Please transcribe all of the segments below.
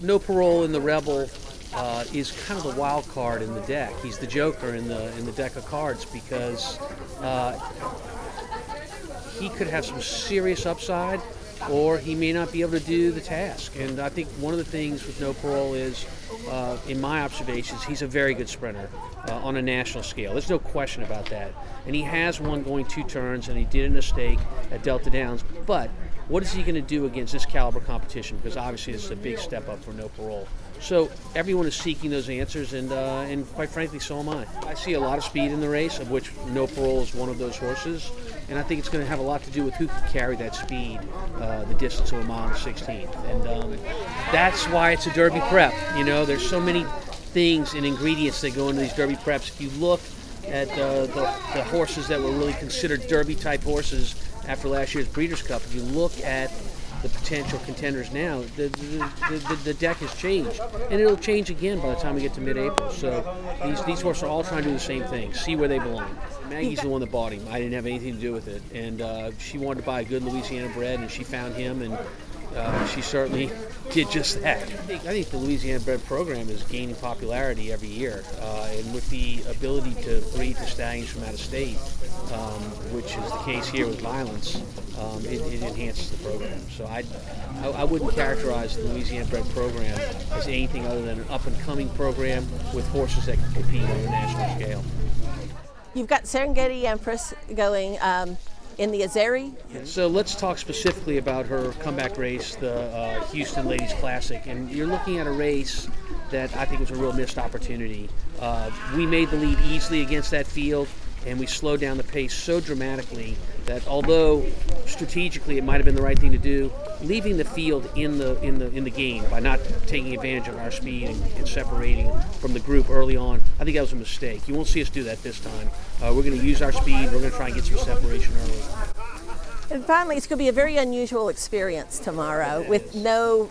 No Parole in the Rebel is kind of the wild card in the deck. He's the joker in the deck of cards because he could have some serious upside, or he may not be able to do the task. And I think one of the things with No Parole is, in my observations, he's a very good sprinter on a national scale. There's no question about that. And he has won going 2 turns, and he did in a stake at Delta Downs. But what is he going to do against this caliber competition? Because obviously this is a big step up for No Parole. So everyone is seeking those answers, and quite frankly, so am I. I see a lot of speed in the race, of which No Parole is one of those horses, and I think it's going to have a lot to do with who can carry that speed, the distance of 1 mile and 16th. And that's why it's a Derby prep. You know, there's so many things and ingredients that go into these Derby preps. If you look at the horses that were really considered Derby-type horses after last year's Breeders' Cup, if you look at the potential contenders now, the deck has changed, and it'll change again by the time we get to mid-April. So these horses are all trying to do the same thing, see where they belong. Maggie's the one that bought him. I didn't have anything to do with it, and she wanted to buy a good Louisiana bred, and she found him, and she certainly did just that. I think the Louisiana bred program is gaining popularity every year, and with the ability to breed the stallions from out of state, which is the case here with Violence, it enhances the program. So I wouldn't characterize the Louisiana bred program as anything other than an up-and-coming program with horses that can compete on a national scale. You've got Serengeti Empress going in the Azeri. So let's talk specifically about her comeback race, the Houston Ladies Classic. And you're looking at a race that I think was a real missed opportunity. We made the lead easily against that field, and we slowed down the pace so dramatically that although strategically it might have been the right thing to do, leaving the field in the game by not taking advantage of our speed and separating from the group early on, I think that was a mistake. You won't see us do that this time. We're going to use our speed. We're going to try and get some separation early. And finally, it's going to be a very unusual experience tomorrow with no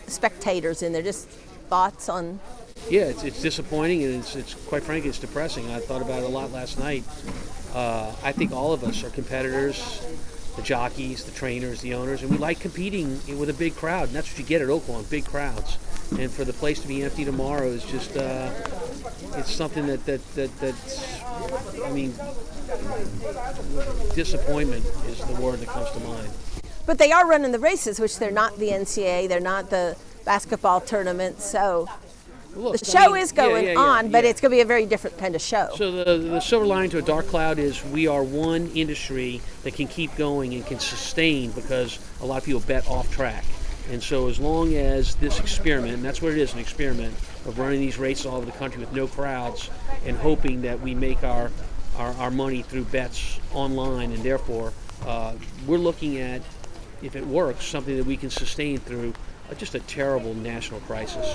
spectators in there, just thoughts on... Yeah, it's disappointing, and it's quite frankly, it's depressing. I thought about it a lot last night. I think all of us are competitors, the jockeys, the trainers, the owners, and we like competing with a big crowd, and that's what you get at Oaklawn, big crowds. And for the place to be empty tomorrow is just, it's something that's, I mean, disappointment is the word that comes to mind. But they are running the races, which they're not the NCAA, they're not the basketball tournament, so... Look, the show is going on, but it's going to be a very different kind of show. So the silver lining to a dark cloud is we are one industry that can keep going and can sustain because a lot of people bet off track. And so as long as this experiment, and that's what it is, an experiment, of running these races all over the country with no crowds and hoping that we make our money through bets online, and therefore we're looking at, if it works, something that we can sustain through just a terrible national crisis.